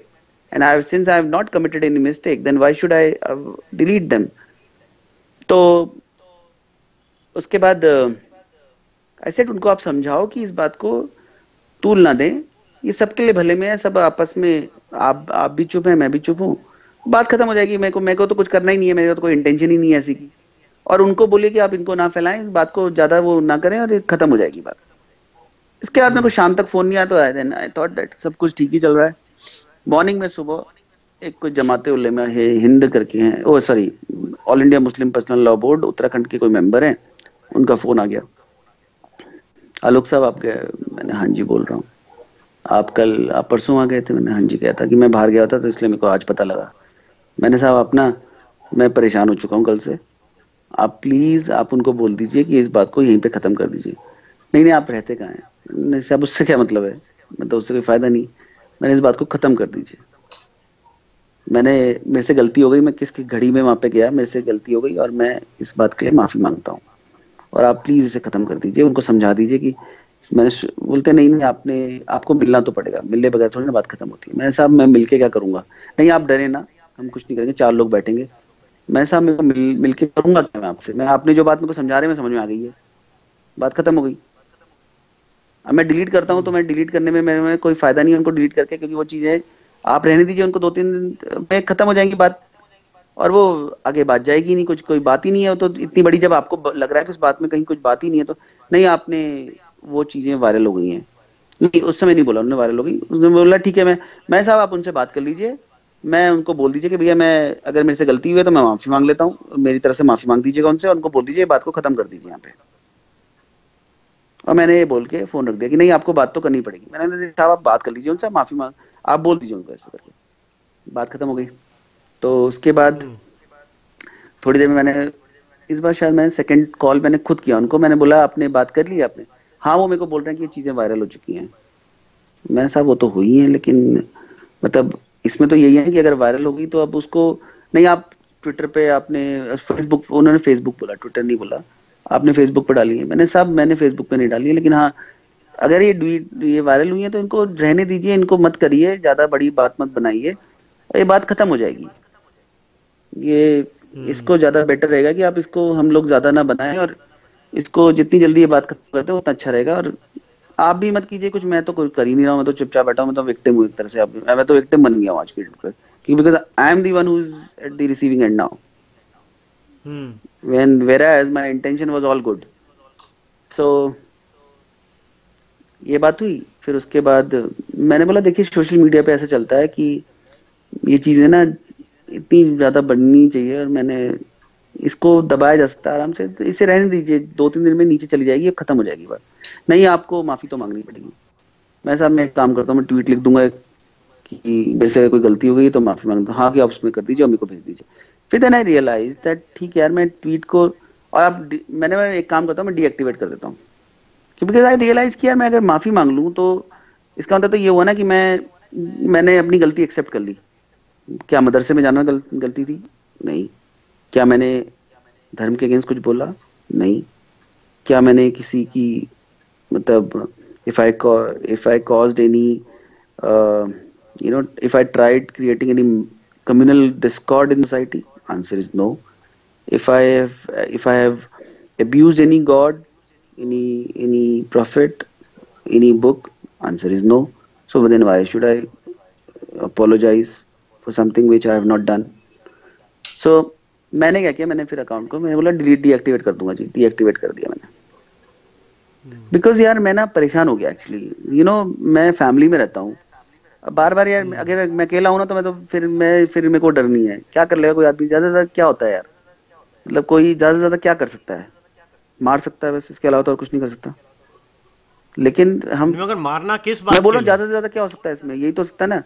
and since I have not committed any mistake, then why should I delete them? तो उसके बाद I said उनको आप समझाओ कि इस बात को तूल ना दें, ये सबके लिए भले में है, सब आपस में, आप भी चुप हैं, मैं भी चुप हूँ, बात खत्म हो जाएगी। मेरे को तो कुछ करना ही नहीं है, मेरे को तो कोई इंटेंशन ही नहीं है ऐसी की। और उनको बोलिए कि आप इनको ना फैलाएं, इस बात को ज्यादा वो ना करें, और ये खत्म हो जाएगी बात। इसके बाद मेरे को हम्म। शाम तक फोन नहीं आया, तो आया देन आई थॉट दैट सब कुछ ठीक ही चल रहा है। मॉर्निंग में सुबह एक कोई जमाते उलेमा है हिंद करके हैं, oh sorry, all India Muslim personal law board Uttarakhand के कोई मेंबर हैं, उनका फोन आ गया, आलोक साहब आप गए? मैंने हाँ जी बोल रहा हूँ। आप परसों आ गए थे? मैंने हाँ जी कहा था कि मैं बाहर गया था, तो इसलिए मेरे को आज पता लगा। मैंने साहब अपना, मैं परेशान हो चुका हूँ कल से, आप प्लीज आप उनको बोल दीजिए कि इस बात को यहीं पे खत्म कर दीजिए। नहीं नहीं, आप रहते कहाँ हैं? नहीं साहब उससे क्या मतलब है, मतलब उससे कोई फायदा नहीं, मैंने इस बात को खत्म कर दीजिए। मेरे से गलती हो गई, मैं किसकी घड़ी में वहां पे गया, मेरे से गलती हो गई, और मैं इस बात के लिए माफी मांगता हूँ, और आप प्लीज इसे खत्म कर दीजिए। उनको समझा दीजिए कि बोलते नहीं नहीं, आपको मिलना तो पड़ेगा, मिलने बगैर थोड़ी ना बात खत्म होती है। मैंने साहब मैं मिलके क्या करूंगा? नहीं आप डरे ना, हम कुछ नहीं करेंगे, 4 लोग बैठेंगे। मैं साहब मेरे को मिल के करूंगा क्या मैं आपसे, मैं आपने जो बात मेरे को समझा रहे हैं, मैं समझ में आ गई है, बात खत्म हो गई। अब मैं डिलीट करता हूँ तो हम्म। मैं डिलीट करने में मेरे में कोई फायदा नहीं है उनको डिलीट करके, क्योंकि वो चीजें आप रहने दीजिए उनको, 2-3 दिन में खत्म हो जाएंगी बात, और वो आगे बात जाएगी नहीं, कुछ कोई बात ही नहीं है। तो इतनी बड़ी, जब आपको लग रहा है कि उस बात में कहीं कुछ बात ही नहीं है, तो नहीं आपने वो चीजें वायरल हो गई हैं। नहीं, उस समय नहीं बोला उन्होंने वायरल हो गई, उसने बोला ठीक है, मैं साहब आप उनसे बात कर लीजिए, मैं उनको बोल दीजिए कि भैया मैं अगर मेरे से गलती हुई है तो मैं माफी मांग लेता हूँ, मेरी तरफ से माफी मांग दीजिएगा उनसे, और उनको बोल दीजिए बात को खत्म कर दीजिए यहाँ पे। और मैंने ये बोल के फोन रख दिया कि नहीं आपको बात तो करनी पड़ेगी। मैंने कहा, साहब आप बात कर लीजिए उनसे, माफी मांग, आप बोल दीजिए उनको ऐसे करके, बात खत्म हो गई। तो उसके बाद हम्म। थोड़ी देर में मैंने, इस बार शायद मैंने सेकंड कॉल मैंने खुद किया उनको, मैंने बोला आपने बात कर ली आपने? हाँ, वो मेरे को बोल रहे हैं कि ये चीजें वायरल हो चुकी हैं। मैंने साहब वो तो हुई है, लेकिन मतलब इसमें तो यही है कि अगर वायरल होगी तो अब उसको, नहीं आप ट्विटर पे आपने, फेसबुक, उन्होंने फेसबुक बोला, ट्विटर नहीं बोला, आपने फेसबुक पे डाली है। मैंने साहब मैंने फेसबुक पे नहीं डाली है, लेकिन हाँ अगर ये वायरल हुई है तो इनको रहने दीजिए, इनको मत करिए, ज्यादा बड़ी बात मत बनाइए, ये बात खत्म हो जाएगी। ये हम्म। इसको ज्यादा बेटर रहेगा कि आप इसको, हम लोग ज्यादा ना बनाएं, और इसको जितनी जल्दी ये बात खत्म करते हैं उतना अच्छा रहेगा। और आप भी मत कीजिए कुछ, मैं तो कुछ कर ही नहीं रहा हूँ, मैं तो चुपचाप बैठा हूँ, मैं तो विक्टिम हूँ एक तरह से। अब मैं तो विक्टिम बन गया हूँ आज की डेट पे, क्योंकि because I am the one who is at the receiving end now, hmm. When whereas my intention was all good. So ये बात हुई। फिर उसके बाद मैंने बोला देखिए सोशल मीडिया पे ऐसा चलता है कि ये चीजें ना इतनी ज्यादा बढ़नी नहीं चाहिए, और मैंने इसको दबाया जा सकता है आराम से, तो इसे रहने दीजिए, 2-3 दिन में नीचे चली जाएगी, अब खत्म हो जाएगी बात। नहीं आपको माफी तो मांगनी पड़ेगी। मैं साहब मैं एक काम करता हूँ, मैं ट्वीट लिख दूंगा कि मेरे से कोई गलती हो गई तो माफी मांगता हूँ, हाँ कि आप उसमें कर दीजिए और मेरे को भेज दीजिए। फिर देन आई रियलाइज दैट ठीक है यार, मैं ट्वीट को, और आप मैं एक काम करता हूँ, मैं डीएक्टिवेट कर देता हूँ, बिकॉज आई रियलाइज कि यार मैं अगर माफी मांग लूँ तो इसका मतलब तो ये हुआ ना कि मैंने अपनी गलती एक्सेप्ट कर ली। क्या मदरसे में जाना गलती थी? नहीं। क्या मैंने धर्म के अगेंस्ट कुछ बोला? नहीं। क्या मैंने किसी की, मतलब if I caused any, if I tried creating any communal discord in society? Answer is no. If I have abused any god, any prophet, any book? Answer is no. So then why should I apologize for something which I have not done? So मैंने क्या किया, मैंने फिर account को मैंने बोला delete, deactivate कर दूंगा जी, डीएक्टिवेट कर दिया मैंने। हम्म। बिकॉज यार मैं ना परेशान हो गया एक्चुअली, मैं फैमिली में रहता हूँ, बार बार यार हम्म। अगर मैं अकेला हूं ना तो फिर मेरे को डर नहीं है, क्या कर लेगा कोई आदमी, ज्यादा से ज्यादा क्या होता है यार, मतलब कोई ज्यादा से ज्यादा क्या कर सकता है, मार सकता है बस, इसके अलावा तो और कुछ नहीं कर सकता। लेकिन हम, मगर मारना किस मैं बात बोल के रहा हूँ लिए? ज्यादा से ज्यादा क्या हो सकता है इसमें, यही तो हो सकता है ना,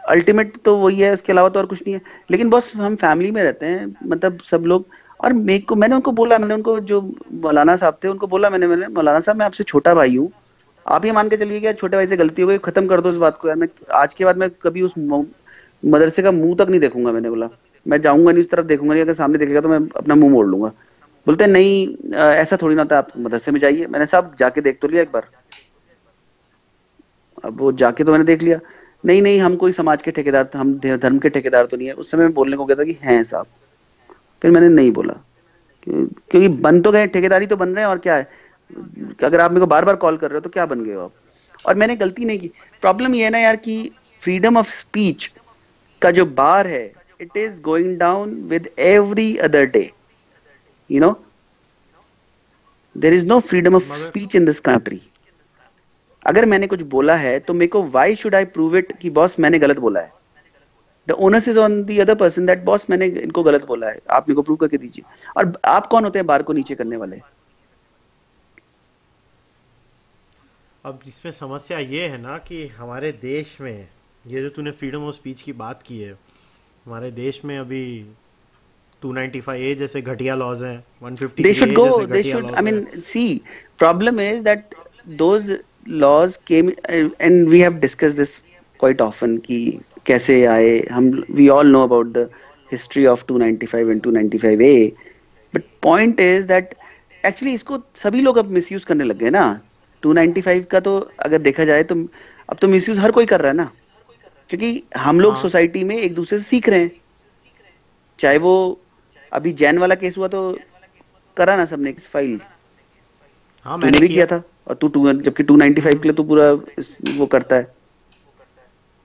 अल्टीमेट तो वही है, उसके अलावा तो और कुछ नहीं है। लेकिन बस हम फैमिली में रहते हैं, मतलब सब लोग, और मेरे को, मैंने उनको बोला, मैंने उनको जो मौलाना साहब थे उनको बोला, मैंने मौलाना साहब मैं आपसे छोटा भाई हूँ, आप ये मान के चलिए कि यार छोटे भाई से गलती हो गई, खत्म कर दो इस बात को यार, मैं आज के बाद मैं कभी उस मदरसे का मुंह तक नहीं देखूंगा। मैंने बोला मैं जाऊंगा नहीं उस तरफ, देखूंगा नहीं, अगर सामने देखेगा तो मैं अपना मुंह मोड़ लूंगा। बोलते हैं नहीं ऐसा थोड़ी ना होता है, आप मदरसे में जाइए। मैंने साहब जाके देख तो लिया एक बार, अब वो जाके तो मैंने देख लिया, नहीं नहीं हम कोई समाज के ठेकेदार, हम धर्म के ठेकेदार तो नहीं है। उस समय मैं बोलने को गया था कि हैं साहब, फिर मैंने नहीं बोला, क्योंकि बन तो गए, ठेकेदारी तो बन रहे हैं, और क्या है, अगर आप मेरे को बार बार कॉल कर रहे हो तो क्या बन गए हो आप। और मैंने गलती नहीं की। प्रॉब्लम ये है ना यार कि फ्रीडम ऑफ स्पीच का जो बार है, it is going down with every other day, you know there is no freedom of मगर स्पीच इन दिस कंट्री। अगर मैंने कुछ बोला है तो मेरे को why should I prove it कि बॉस मैंने गलत बोला है। The onus is on the other person, that boss मैंने इनको गलत बोला है, आप मेरे को प्रूव करके दीजिए। और आप कौन होते हैं बार को नीचे करने वाले? अब इसमें समस्या ये है ना कि हमारे देश में, ये जो तूने फ्रीडम ऑफ स्पीच की बात की है, हमारे देश में अभी 295A जैसे घटिया लॉज हैं, They should 153A go. जैसे They घटिया should. I लॉज हैं। mean, see, problem is that those laws came, and we have discussed this quite often कि कैसे आए हम, we all know about the history of 295 and 295A, but point is that actually इसको सभी लोग अब misuse करने लग गए ना। 295 का तो अगर देखा जाए तो अब तो मिसयूज हर कोई कर रहा है ना, क्योंकि हम लोग हाँ। सोसाइटी में एक दूसरे से सीख रहे हैं। चाहे वो अभी जैन वाला केस हुआ तो करा ना सबने फाइल, हाँ, तूने मैंने भी किया किया। था, और जबकि 295 हम्म। के लिए तो पूरा वो करता है,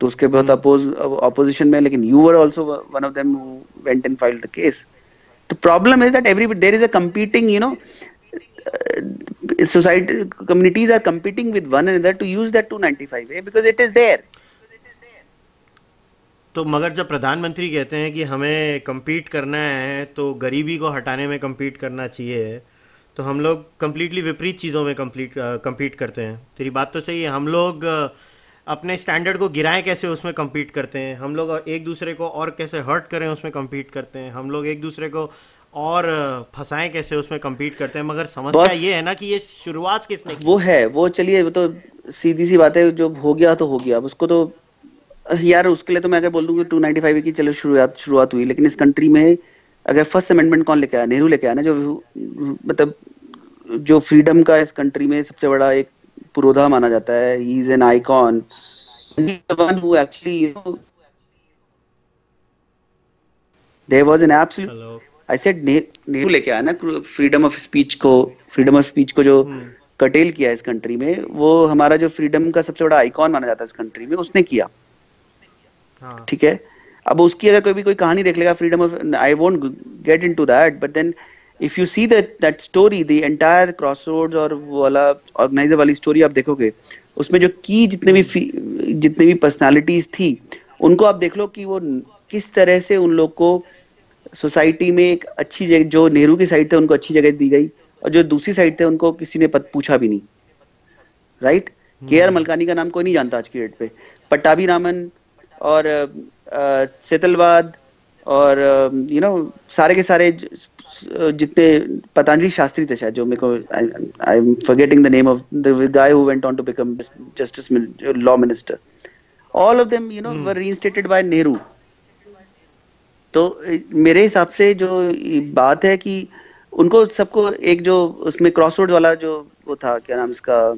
तो उसके बहुत हम्म। अपोजिशन में, लेकिन you were also one of them who went and filed the case. The problem is that every there is a competing, society communities are competing with one another to use that 295A because it is there. तो मगर जब प्रधानमंत्री कहते हैं कि हमें compete करना है तो गरीबी को हटाने में compete करना चाहिए, तो हम लोग completely विपरीत चीज़ों में compete करते हैं. तेरी बात तो सही है. हम लोग अपने स्टैंडर्ड को गिराएं कैसे उसमें compete करते हैं. हम लोग एक दूसरे को और कैसे हर्ट करें उसमें compete करते हैं. हम लोग एक दूसरे को और फंसाएं कैसे उसमें compete करते हैं. मगर समस्या ये है ना कि ये शुरुआत किसने की? वो है, वो चलिए, वो तो सीधी सी बात है, जो हो गया तो हो गया. उसको तो यार उसके लिए तो मैं अगर बोल दूं कि 295 की चलो शुरुआत हुई, लेकिन इस कंट्री में अगर फर्स्ट अमेंडमेंट कौन लेके आया? नेहरू लेके आया ना, जो मतलब जो फ्रीडम का इस कंट्री में सबसे बड़ा एक पुरोधा माना जाता है. He is an icon, the one who actually, you know, there was an absolute. Hello. I said Nehru लेके आया ना फ्रीडम ऑफ स्पीच को जो कटेल किया इस कंट्री में, वो हमारा जो फ्रीडम का सबसे बड़ा आइकॉन माना जाता है इस कंट्री में, उसने किया. हाँ. ठीक है. अब उसकी अगर कोई कहानी देख लेगा, freedom of, I won't get into that, but then if you see that story, the entire crossroads और वो वाला ऑर्गेनाइजर वाली स्टोरी आप देखोगे, उसमें जो की जितने भी पर्सनालिटीज थी, उनको आप देख लो कि वो किस तरह से उन लोग को सोसाइटी में एक अच्छी जगह, जो नेहरू की साइड थे उनको अच्छी जगह दी गई, और जो दूसरी साइड थे उनको किसी ने पूछा भी नहीं. राइट. के.आर. मलकानी का नाम कोई नहीं जानता आज की डेट पे. पट्टाभी रामन और सेतलवाद और यू नो सारे के सारे जितने, पतंजलि शास्त्री थे शायद, जो मेरे को, I am forgetting the name of the guy who went on to become justice law minister. All of them you know were reinstated by Nehru. तो मेरे हिसाब से जो बात है कि उनको सबको एक जो उसमें क्रॉसरोड वाला जो वो था, क्या नाम इसका,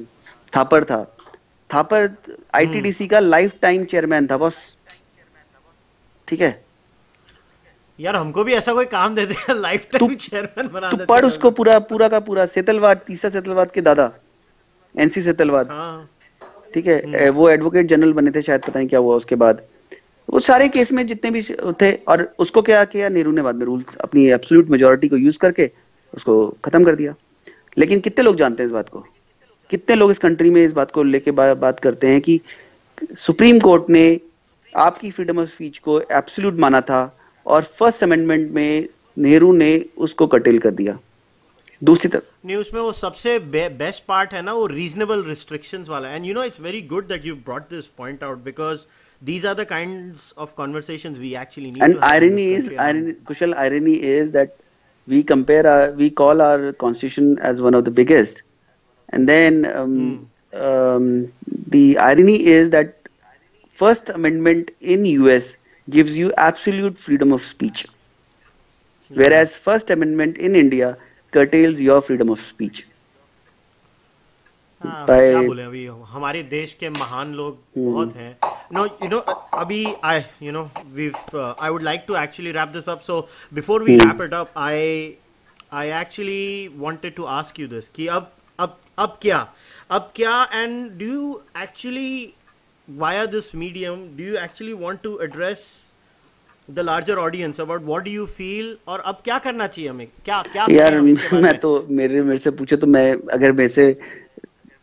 थापर आईटीडीसी का लाइफ टाइम चेयरमैन था बॉस. ठीक है यार, हमको भी ऐसा कोई काम दे दे, लाइफ टाइम चेयरमैन बना देते. पढ़ उसको पूरा का पूरा. सेतलवाद, तीसरा सेतलवाद के दादा, एनसी सेतलवाद. हाँ. ठीक है. वो एडवोकेट जनरल बने थे शायद, पता नहीं क्या हुआ उसके बाद. वो सारे केस में जितने भी थे, और उसको क्या किया नेहरू ने बाद में, रूल अपनी एब्सोल्यूट मेजोरिटी को यूज करके उसको खत्म कर दिया. लेकिन कितने लोग जानते हैं इस बात को? कितने लोग इस कंट्री में इस बात को लेके बात करते हैं कि सुप्रीम कोर्ट ने आपकी फ्रीडम ऑफ स्पीच को एब्सोल्यूट माना था, और फर्स्ट अमेंडमेंट में नेहरू ने उसको कटेल कर दिया. दूसरी तरफ नहीं, उसमें वो सबसे बेस्ट पार्ट है ना, वो रीजनेबल रिस्ट्रिक्शंस वाला. And you know it's very good that you brought this point out, because these are the kinds of conversations we actually need and to have. Kushal, irony is that we call our constitution as one of the biggest, and then the irony is that first amendment in US gives you absolute freedom of speech, whereas first amendment in India curtails your freedom of speech. क्या बोले, अभी हमारे देश के महान लोग बहुत हैं. अभी I would like to actually wrap this up. So before we wrap it up, I actually wanted to ask you this कि अब क्या, and do you actually, via this medium, do you actually want to address the larger audience about what do you feel, और अब क्या करना चाहिए हमें, क्या यार मैं तो मेरे से पूछे तो मैं,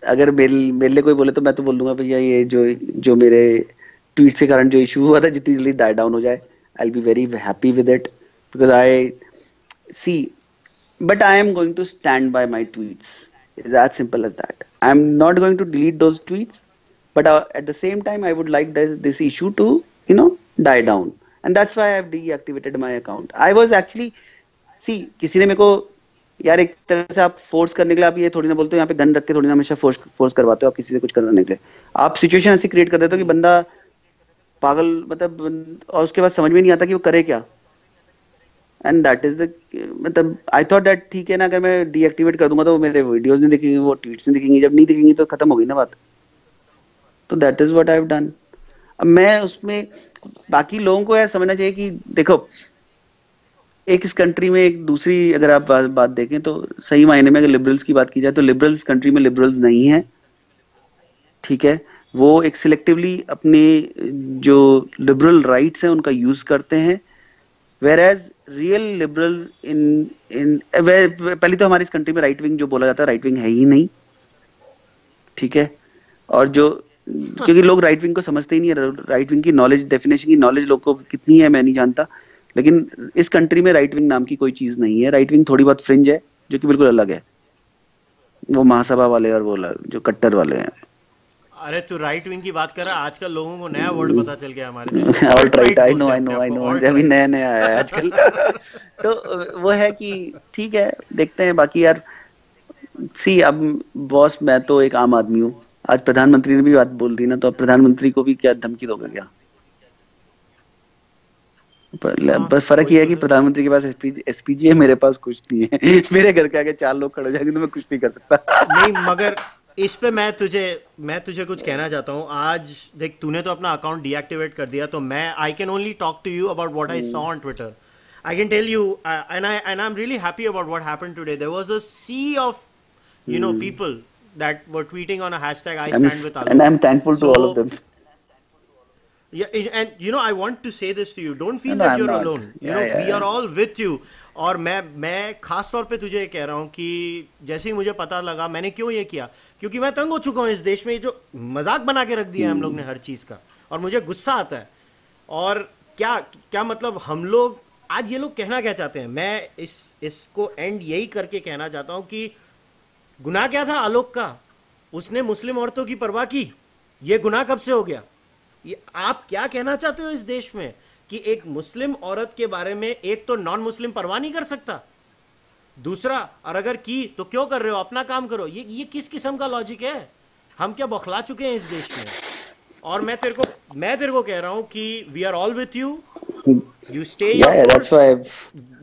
अगर मेरे लिए कोई बोले तो मैं तो बोल दूंगा भैया, ये जो मेरे ट्वीट के कारण जो इशू हुआ था, जितनी जल्दी डाई डाउन हो जाए, I will be very happy with it, because I see, but I am going to stand by my tweets. It's as simple as that. I am not going to delete those tweets, but at the same time I would like this issue to die down, and that's why I've deactivated my account. I was actually, see, किसी ने मेरे को, यार एक तरह से आप force करने के लिए, आप ये थोड़ी ना बोलते हो यहाँ पे गन रख के थोड़ी ना हमेशा फोर्स करवाते हो आप किसी से कुछ करने के लिए. आप सिचुएशन ऐसी क्रिएट कर देते हो कि बंदा पागल, मतलब, और उसके बाद समझ में नहीं आता कि वो करे क्या. एंड दैट इज द, मतलब आई थॉट दैट ठीक है ना, अगर मैं डीएक्टिवेट कर दूंगा तो वो मेरे वीडियोस नहीं दिखेंगे, वो ट्वीट्स नहीं दिखेंगी. जब नहीं दिखेंगी तो खत्म हो गई ना बात. तो that is what I have done. अब मैं उसमें बाकी लोगों को यार समझना चाहिए कि देखो, एक इस कंट्री में एक दूसरी अगर आप बात देखें तो सही मायने में अगर लिबरल्स की बात की जाए तो लिबरल्स कंट्री में लिबरल्स नहीं है. ठीक है, वो एक सिलेक्टिवली अपने जो लिबरल राइट्स हैं उनका यूज करते हैं, वेयर एज रियल लिबरल इन इन पहले तो हमारी इस कंट्री में राइट विंग जो बोला जाता है, राइट विंग है ही नहीं, ठीक है। और जो क्योंकि लोग राइट विंग को समझते ही नहीं है, राइट विंग की नॉलेज, डेफिनेशन की नॉलेज लोग को कितनी है मैं नहीं जानता, लेकिन इस कंट्री में राइट विंग नाम की कोई चीज नहीं है। राइट विंग थोड़ी बहुत फ्रिंज है जो कि बिल्कुल अलग है, वो महासभा वाले और वो जो कट्टर वाले हैं। अरे तू राइट विंग की बात कर रहा है, आजकल लोगों को नया वर्ड पता चल गया हमारे देश में, alt alt right, right I know बोलते हैं आई अपने नो आप आई को, नो, ऑल्ट अभी राइट। नया नया आया है आजकल। तो वो है कि ठीक है, देखते हैं। बाकी यार सी, अब बॉस मैं तो एक आम आदमी हूँ, आज प्रधानमंत्री ने भी बात बोल दी ना, तो अब प्रधानमंत्री को भी क्या धमकी दोगे क्या? हाँ बस फर्क वही ये है तो कि है। प्रधानमंत्री के पास एसपीजी है, मेरे पास कुछ नहीं है। मेरे घर के आगे 4 लोग खड़े हो जाएंगे तो मैं कुछ नहीं कर नहीं सकता। मगर इस पे मैं तुझे कुछ कहना चाहता हूँ। आज देख, तूने तो अपना अकाउंट डीएक्टिवेट कर दिया, तो मैं I can only talk to you about what I saw on Twitter. I can tell you and I'm really happy about what happened today. There was a sea of people that were tweeting on a hashtag I I'm stand with and Alok. I'm thankful to So all of them. yeah, and I want to say this to you. Don't No, feel no, that I'm you're not. alone. Yeah, We are yeah, all with you. और मैं खास तौर पे तुझे ये कह रहा हूँ कि जैसे ही मुझे पता लगा, मैंने क्यों ये किया, क्योंकि मैं तंग हो चुका हूँ इस देश में। ये जो मजाक बना के रख दिया है हम लोग ने हर चीज़ का, और मुझे गुस्सा आता है। और क्या क्या मतलब हम लोग आज ये लोग कहना क्या चाहते हैं, मैं इसको एंड यही करके कहना चाहता हूँ कि गुनाह क्या था आलोक का? उसने मुस्लिम औरतों की परवाह की। ये गुनाह कब से हो गया? ये आप क्या कहना चाहते हो इस देश में कि एक मुस्लिम औरत के बारे में एक तो नॉन मुस्लिम परवाह नहीं कर सकता, दूसरा और अगर की तो क्यों कर रहे हो, अपना काम करो। ये किस किस्म का लॉजिक है? हम क्या बौखला चुके हैं इस देश में? और मैं तेरे को कह रहा हूं कि we are all with you. You stay your yeah. That's course. why I've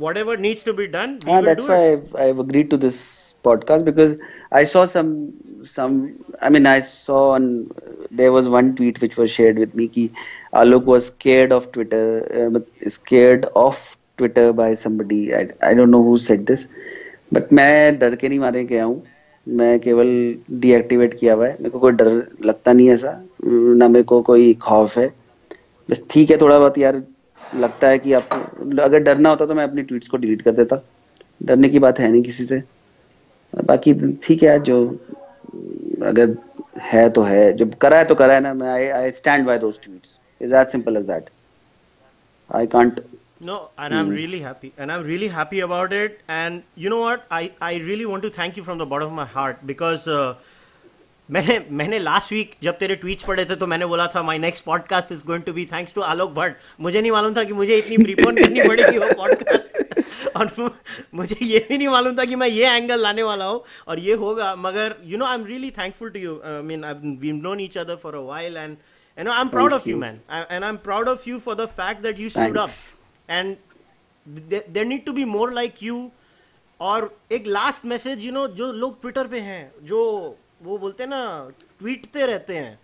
Whatever needs to be done, we will That's do why it. I've agreed to this podcast, because I saw some. I mean, I saw on there was one tweet which was shared with me कि Alok was scared of Twitter by somebody. I don't know who said this, but मैं डर के नहीं मारे गया हूँ, मैं केवल डीएक्टिवेट किया हुआ है। मेरे को कोई डर लगता नहीं है ऐसा, ना मेरे को कोई खौफ है। बस ठीक है, थोड़ा बहुत यार लगता है कि आपको अगर डरना होता तो मैं अपनी ट्वीट्स को डिलीट कर देता। डरने की बात है नहीं किसी से। बाकी ठीक है, जो अगर है तो है, जब करा है तो करा है ना। मैं I stand by those tweets, is that simple as that. I can't. No, and I'm really happy, and I'm really happy about it. And you know what? I really want to thank you from the bottom of my heart because मैंने last week जब तेरे tweets पढ़े थे तो मैंने बोला था my next podcast is going to be thanks to Alok Bhatt. मुझे नहीं मालूम था कि मुझे इतनी प्रीपोन करनी पड़ेगी वो पॉडकास्ट। और मुझे ये भी नहीं मालूम था कि मैं ये एंगल लाने वाला हूँ और ये होगा। मगर I am really thankful to you. I mean we known each other for a while and I am proud thank of you you. Man, and I am proud of you for the fact that you stood up. Thanks. And there need to be more like you. और एक last message, जो लोग Twitter पे हैं, जो वो बोलते हैं ना ट्वीटते रहते हैं,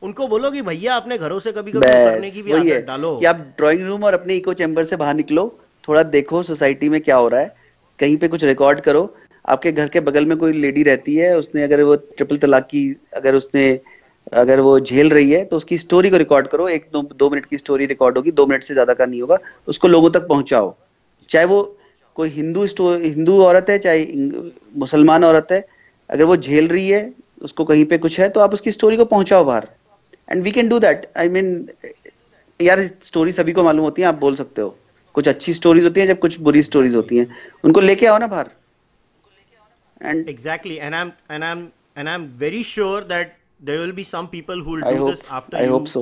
उनको बोलो कि भैया अपने घरों से कभी कभी उतरने बस की भी वही है आदत डालो। कि आप ड्राइंग रूम और अपने इको चैम्बर से बाहर निकलो, थोड़ा देखो सोसाइटी में क्या हो रहा है, कहीं पे कुछ रिकॉर्ड करो। आपके घर के बगल में कोई लेडी रहती है, उसने अगर वो ट्रिपल तलाक की अगर वो झेल रही है तो उसकी स्टोरी को रिकॉर्ड करो। 1-2 मिनट की स्टोरी रिकॉर्ड होगी, 2 मिनट से ज्यादा का नहीं होगा। उसको लोगों तक पहुंचाओ, चाहे वो कोई हिंदू औरत है, चाहे मुसलमान औरत है। अगर वो झेल रही है, उसको कहीं पे कुछ है, तो आप उसकी स्टोरी को पहुंचाओ बाहर। And we can do that. I mean यार, स्टोरी सभी को मालूम होती है, आप बोल सकते हो। कुछ अच्छी स्टोरीज होती हैं, जब कुछ बुरी स्टोरीज एग्जैक्टली होती हैं, उनको लेके आओ ना बाहर। And exactly and I'm very sure that there will be some people who will I do hope this after I you. Hope so.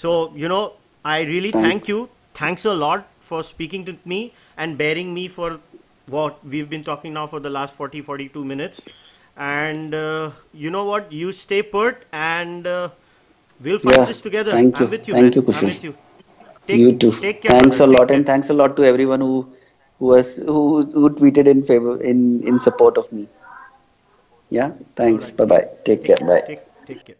So I really thank thanks. you. Thanks a lot for speaking to me and bearing me for what we've been talking now for the last 42 minutes. And you know what, you stay put, and we'll fight या this together. Thank you, I'm with you, thank man. You I'm Kushal. with you. You take too. take care, thanks brother. A Take lot, care. And thanks a lot to everyone who tweeted in favor, in support of me. Yeah, All thanks. right. Bye bye, take take care, bye. take take care.